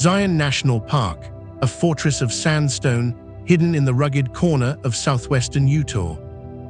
Zion National Park, a fortress of sandstone hidden in the rugged corner of southwestern Utah.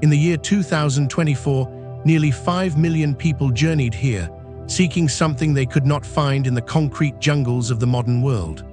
In the year 2024, nearly 5 million people journeyed here, seeking something they could not find in the concrete jungles of the modern world.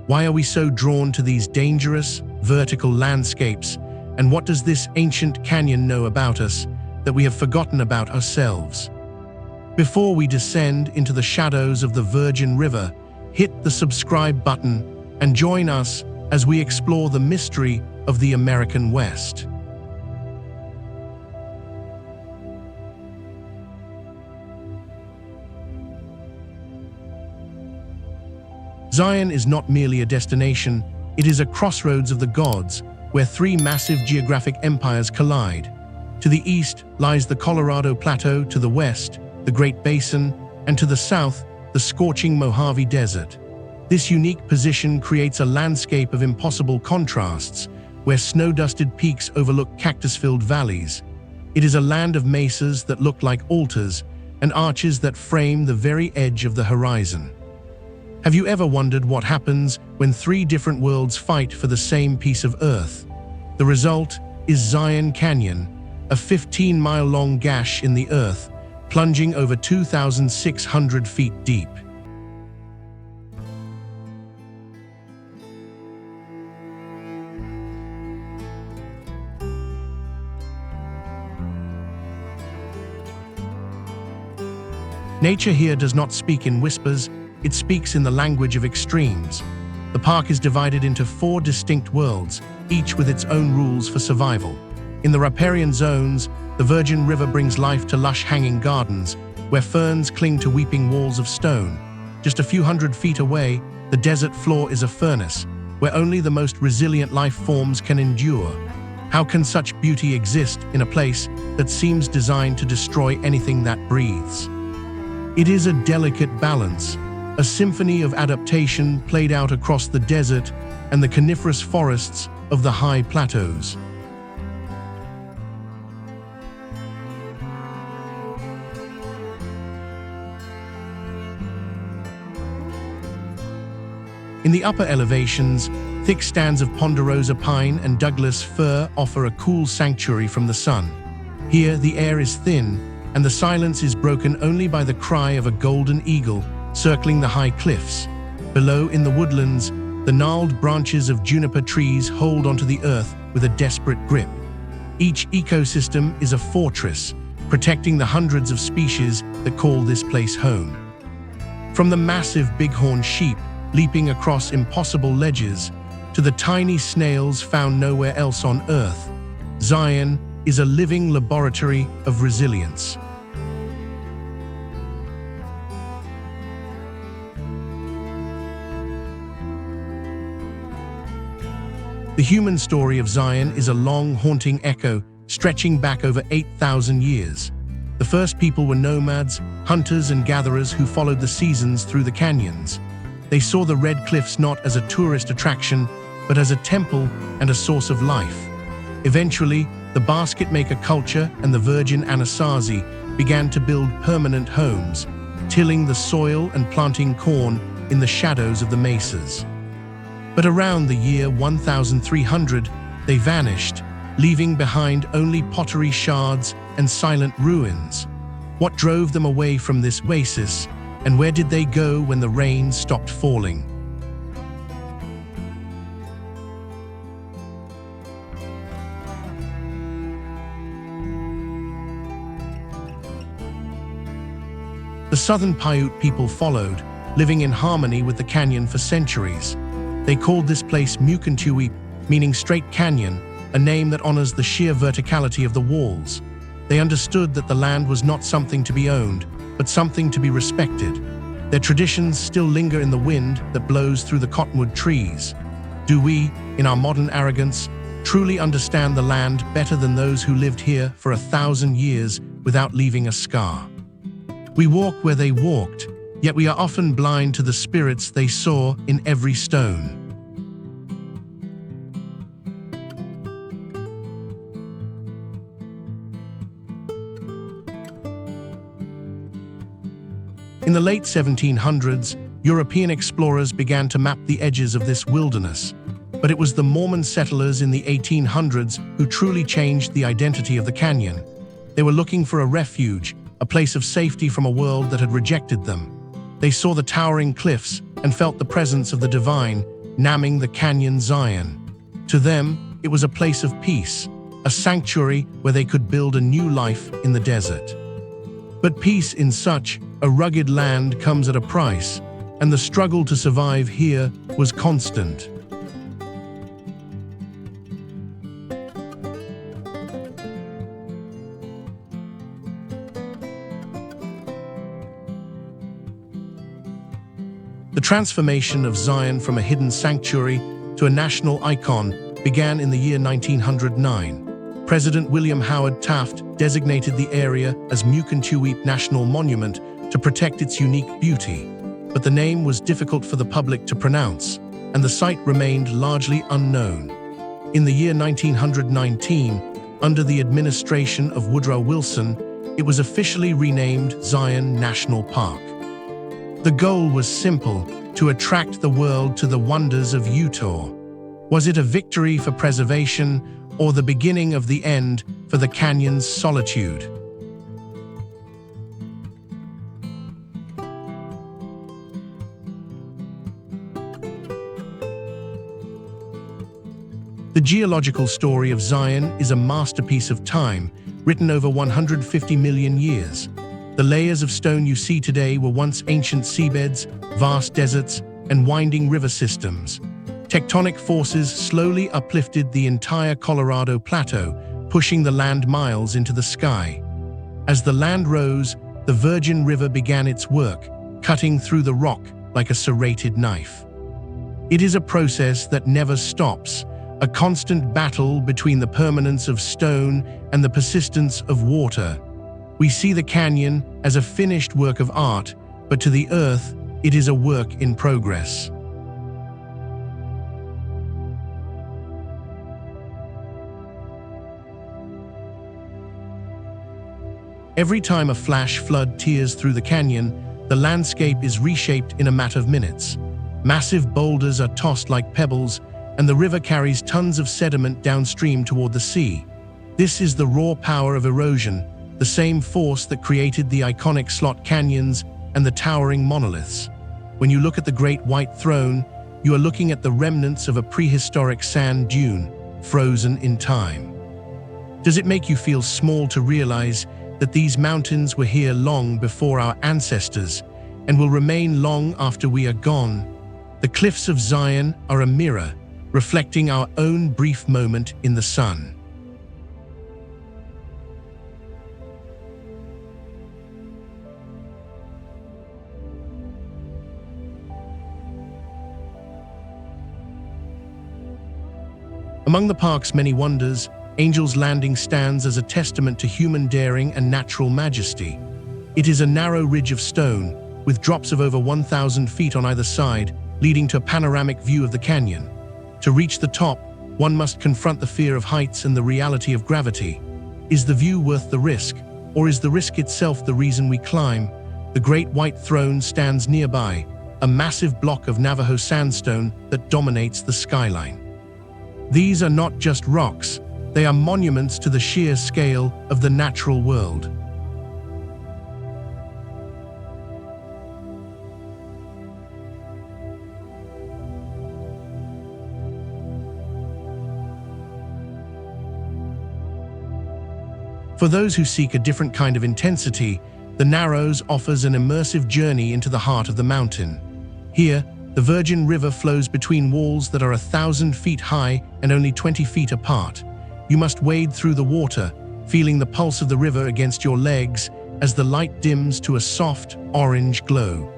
Why are we so drawn to these dangerous, vertical landscapes, and what does this ancient canyon know about us that we have forgotten about ourselves? Before we descend into the shadows of the Virgin River, hit the subscribe button and join us as we explore the mystery of the American West. Zion is not merely a destination, it is a crossroads of the gods, where three massive geographic empires collide. To the east lies the Colorado Plateau, to the west, the Great Basin, and to the south, the scorching Mojave Desert. This unique position creates a landscape of impossible contrasts, where snow-dusted peaks overlook cactus-filled valleys. It is a land of mesas that look like altars and arches that frame the very edge of the horizon. Have you ever wondered what happens when three different worlds fight for the same piece of earth? The result is Zion Canyon, a 15-mile-long gash in the earth, plunging over 2,600 feet deep. Nature here does not speak in whispers, it speaks in the language of extremes. The park is divided into 4 distinct worlds, each with its own rules for survival. In the riparian zones, the Virgin River brings life to lush hanging gardens, where ferns cling to weeping walls of stone. Just a few hundred feet away, the desert floor is a furnace, where only the most resilient life forms can endure. How can such beauty exist in a place that seems designed to destroy anything that breathes? It is a delicate balance, a symphony of adaptation played out across the desert and the coniferous forests of the high plateaus. In the upper elevations, thick stands of ponderosa pine and Douglas fir offer a cool sanctuary from the sun. Here, the air is thin, and the silence is broken only by the cry of a golden eagle circling the high cliffs. Below, in the woodlands, the gnarled branches of juniper trees hold onto the earth with a desperate grip. Each ecosystem is a fortress, protecting the hundreds of species that call this place home. From the massive bighorn sheep leaping across impossible ledges to the tiny snails found nowhere else on Earth, Zion is a living laboratory of resilience. The human story of Zion is a long, haunting echo stretching back over 8,000 years. The first people were nomads, hunters and gatherers who followed the seasons through the canyons. They saw the red cliffs not as a tourist attraction, but as a temple and a source of life. Eventually, the basket maker culture and the Virgin Anasazi began to build permanent homes, tilling the soil and planting corn in the shadows of the mesas. But around the year 1300, they vanished, leaving behind only pottery shards and silent ruins. What drove them away from this oasis, and where did they go when the rain stopped falling? The Southern Paiute people followed, living in harmony with the canyon for centuries. They called this place Mukuntuweap, meaning straight canyon, a name that honors the sheer verticality of the walls. They understood that the land was not something to be owned, but something to be respected. Their traditions still linger in the wind that blows through the cottonwood trees. Do we, in our modern arrogance, truly understand the land better than those who lived here for 1,000 years without leaving a scar? We walk where they walked, yet we are often blind to the spirits they saw in every stone. In the late 1700s, European explorers began to map the edges of this wilderness, but it was the Mormon settlers in the 1800s who truly changed the identity of the canyon. They were looking for a refuge, a place of safety from a world that had rejected them. They saw the towering cliffs and felt the presence of the divine, naming the canyon Zion. To them, it was a place of peace, a sanctuary where they could build a new life in the desert. But peace in such a rugged land comes at a price, and the struggle to survive here was constant. The transformation of Zion from a hidden sanctuary to a national icon began in the year 1909. President William Howard Taft designated the area as Mojave National Monument to protect its unique beauty. But the name was difficult for the public to pronounce, and the site remained largely unknown. In the year 1919, under the administration of Woodrow Wilson, it was officially renamed Zion National Park. The goal was simple: to attract the world to the wonders of Utah. Was it a victory for preservation or the beginning of the end for the canyon's solitude? The geological story of Zion is a masterpiece of time, written over 150 million years. The layers of stone you see today were once ancient seabeds, vast deserts, and winding river systems. Tectonic forces slowly uplifted the entire Colorado Plateau, pushing the land miles into the sky. As the land rose, the Virgin River began its work, cutting through the rock like a serrated knife. It is a process that never stops, a constant battle between the permanence of stone and the persistence of water. We see the canyon as a finished work of art, but to the earth, it is a work in progress. Every time a flash flood tears through the canyon, the landscape is reshaped in a matter of minutes. Massive boulders are tossed like pebbles, and the river carries tons of sediment downstream toward the sea. This is the raw power of erosion, the same force that created the iconic slot canyons and the towering monoliths. When you look at the Great White Throne, you are looking at the remnants of a prehistoric sand dune, frozen in time. Does it make you feel small to realize that these mountains were here long before our ancestors and will remain long after we are gone? The cliffs of Zion are a mirror, reflecting our own brief moment in the sun. Among the park's many wonders, Angel's Landing stands as a testament to human daring and natural majesty. It is a narrow ridge of stone, with drops of over 1,000 feet on either side, leading to a panoramic view of the canyon. To reach the top, one must confront the fear of heights and the reality of gravity. Is the view worth the risk, or is the risk itself the reason we climb? The Great White Throne stands nearby, a massive block of Navajo sandstone that dominates the skyline. These are not just rocks, they are monuments to the sheer scale of the natural world. For those who seek a different kind of intensity, the Narrows offers an immersive journey into the heart of the mountain. Here, the Virgin River flows between walls that are 1,000 feet high and only 20 feet apart. You must wade through the water, feeling the pulse of the river against your legs as the light dims to a soft, orange glow.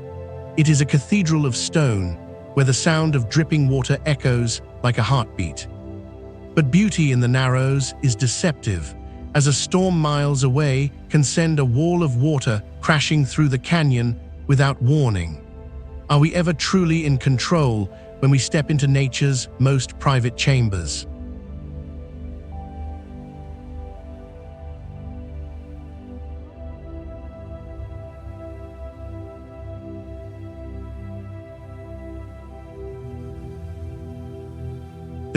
It is a cathedral of stone, where the sound of dripping water echoes like a heartbeat. But beauty in the Narrows is deceptive, as a storm miles away can send a wall of water crashing through the canyon without warning. Are we ever truly in control when we step into nature's most private chambers?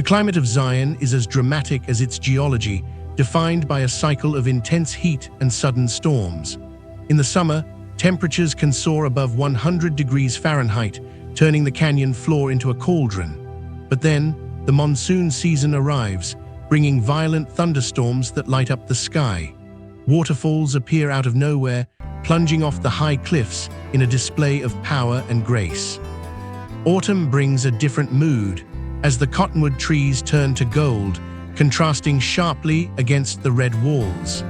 climate of Zion is as dramatic as its geology, defined by a cycle of intense heat and sudden storms. In the summer, temperatures can soar above 100 degrees Fahrenheit, turning the canyon floor into a cauldron. But then, the monsoon season arrives, bringing violent thunderstorms that light up the sky. Waterfalls appear out of nowhere, plunging off the high cliffs in a display of power and grace. Autumn brings a different mood, as the cottonwood trees turn to gold, contrasting sharply against the red walls.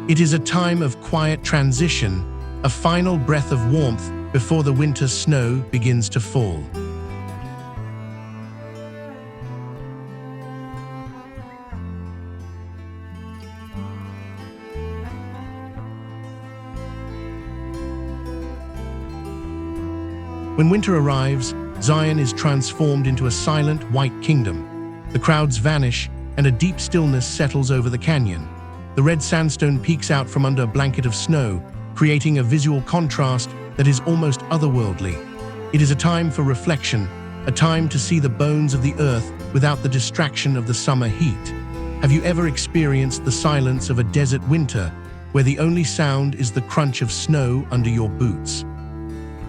It is a time of quiet transition, a final breath of warmth before the winter snow begins to fall. When winter arrives, Zion is transformed into a silent, white kingdom. The crowds vanish, and a deep stillness settles over the canyon. The red sandstone peeks out from under a blanket of snow, creating a visual contrast that is almost otherworldly. It is a time for reflection, a time to see the bones of the earth without the distraction of the summer heat. Have you ever experienced the silence of a desert winter, where the only sound is the crunch of snow under your boots?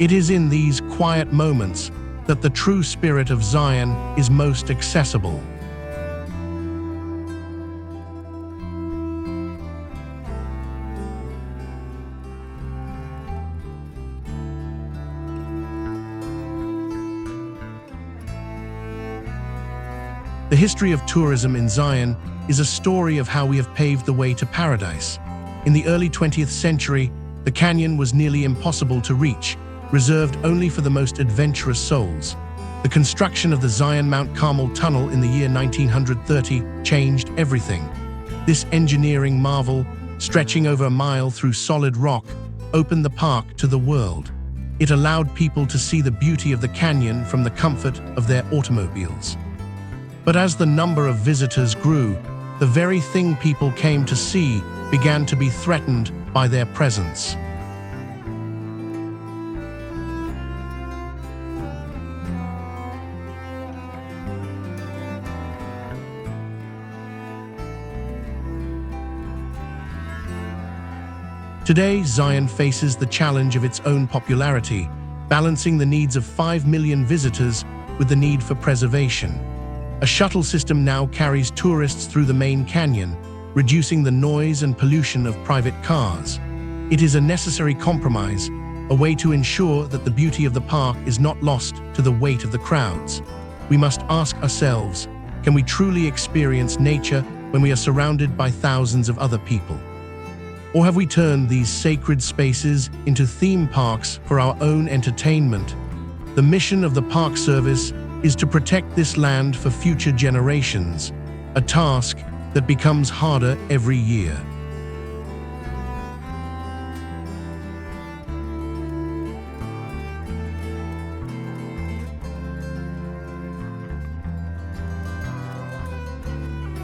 It is in these quiet moments that the true spirit of Zion is most accessible. The history of tourism in Zion is a story of how we have paved the way to paradise. In the early 20th century, the canyon was nearly impossible to reach, reserved only for the most adventurous souls. The construction of the Zion Mount Carmel Tunnel in the year 1930 changed everything. This engineering marvel, stretching over a mile through solid rock, opened the park to the world. It allowed people to see the beauty of the canyon from the comfort of their automobiles. But as the number of visitors grew, the very thing people came to see began to be threatened by their presence. Today, Zion faces the challenge of its own popularity, balancing the needs of 5 million visitors with the need for preservation. A shuttle system now carries tourists through the main canyon, reducing the noise and pollution of private cars. It is a necessary compromise, a way to ensure that the beauty of the park is not lost to the weight of the crowds. We must ask ourselves, can we truly experience nature when we are surrounded by thousands of other people? Or have we turned these sacred spaces into theme parks for our own entertainment? The mission of the Park Service is to protect this land for future generations, a task that becomes harder every year.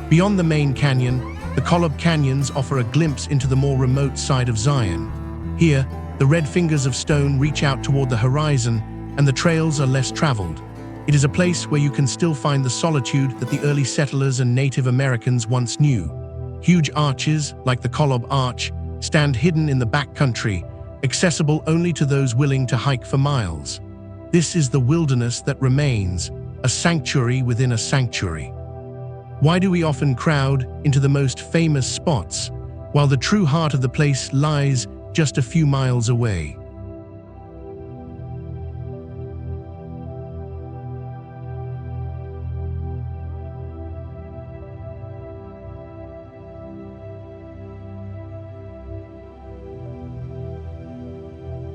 Beyond the main canyon, the Kolob Canyons offer a glimpse into the more remote side of Zion. Here, the red fingers of stone reach out toward the horizon, and the trails are less traveled. It is a place where you can still find the solitude that the early settlers and Native Americans once knew. Huge arches, like the Kolob Arch, stand hidden in the backcountry, accessible only to those willing to hike for miles. This is the wilderness that remains, a sanctuary within a sanctuary. Why do we often crowd into the most famous spots, while the true heart of the place lies just a few miles away?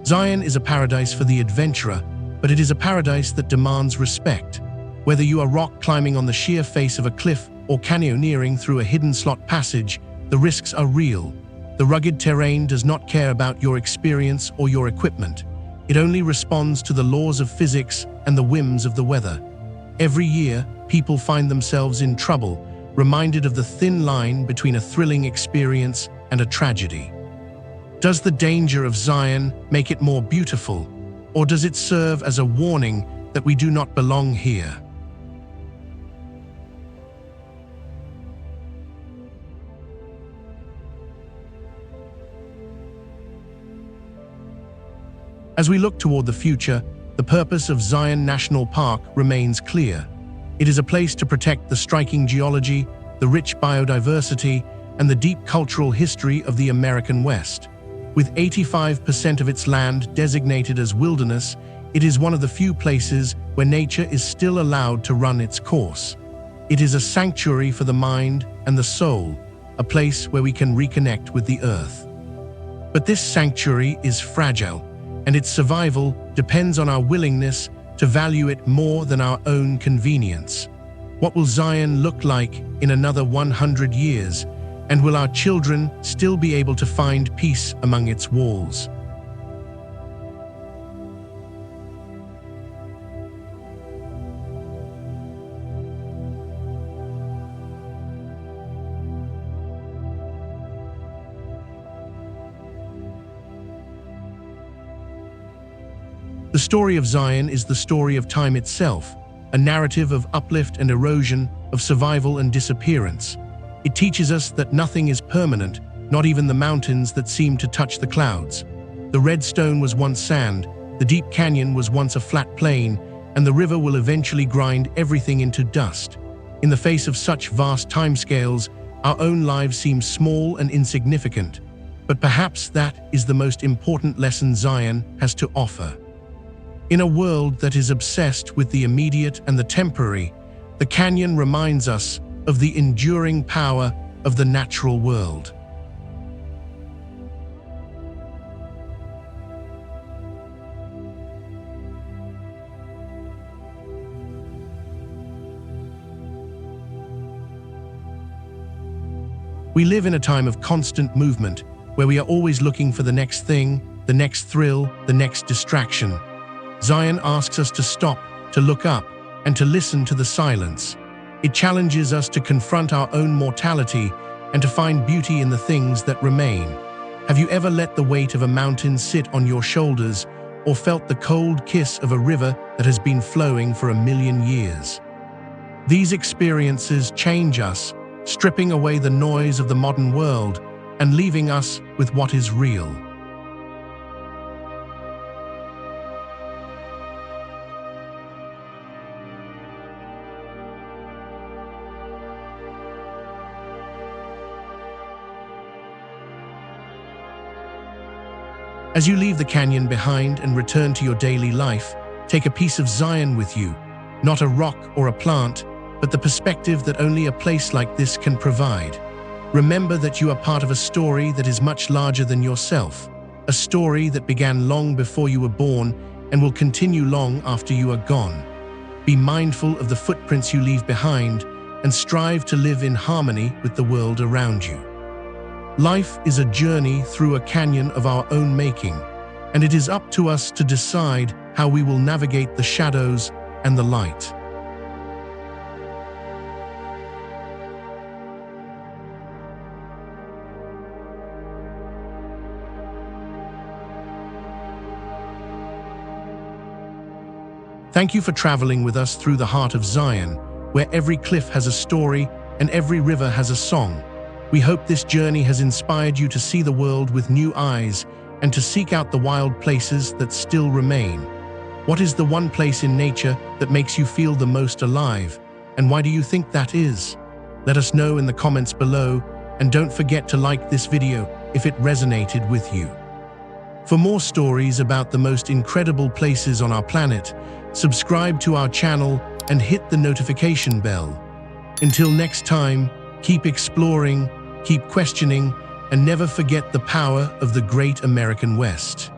Zion is a paradise for the adventurer, but it is a paradise that demands respect. Whether you are rock climbing on the sheer face of a cliff or canyoneering through a hidden slot passage, the risks are real. The rugged terrain does not care about your experience or your equipment. It only responds to the laws of physics and the whims of the weather. Every year, people find themselves in trouble, reminded of the thin line between a thrilling experience and a tragedy. Does the danger of Zion make it more beautiful, or does it serve as a warning that we do not belong here? As we look toward the future, the purpose of Zion National Park remains clear. It is a place to protect the striking geology, the rich biodiversity, and the deep cultural history of the American West. With 85% of its land designated as wilderness, it is one of the few places where nature is still allowed to run its course. It is a sanctuary for the mind and the soul, a place where we can reconnect with the earth. But this sanctuary is fragile, and its survival depends on our willingness to value it more than our own convenience. What will Zion look like in another 100 years, and will our children still be able to find peace among its walls? The story of Zion is the story of time itself, a narrative of uplift and erosion, of survival and disappearance. It teaches us that nothing is permanent, not even the mountains that seem to touch the clouds. The red stone was once sand, the deep canyon was once a flat plain, and the river will eventually grind everything into dust. In the face of such vast timescales, our own lives seem small and insignificant. But perhaps that is the most important lesson Zion has to offer. In a world that is obsessed with the immediate and the temporary, the canyon reminds us of the enduring power of the natural world. We live in a time of constant movement, where we are always looking for the next thing, the next thrill, the next distraction. Zion asks us to stop, to look up, and to listen to the silence. It challenges us to confront our own mortality and to find beauty in the things that remain. Have you ever let the weight of a mountain sit on your shoulders, or felt the cold kiss of a river that has been flowing for 1,000,000 years? These experiences change us, stripping away the noise of the modern world and leaving us with what is real. As you leave the canyon behind and return to your daily life, take a piece of Zion with you, not a rock or a plant, but the perspective that only a place like this can provide. Remember that you are part of a story that is much larger than yourself, a story that began long before you were born and will continue long after you are gone. Be mindful of the footprints you leave behind and strive to live in harmony with the world around you. Life is a journey through a canyon of our own making, and it is up to us to decide how we will navigate the shadows and the light. Thank you for traveling with us through the heart of Zion, where every cliff has a story and every river has a song. We hope this journey has inspired you to see the world with new eyes and to seek out the wild places that still remain. What is the one place in nature that makes you feel the most alive, and why do you think that is? Let us know in the comments below, and don't forget to like this video if it resonated with you. For more stories about the most incredible places on our planet, subscribe to our channel and hit the notification bell. Until next time, keep exploring, keep questioning, and never forget the power of the great American West.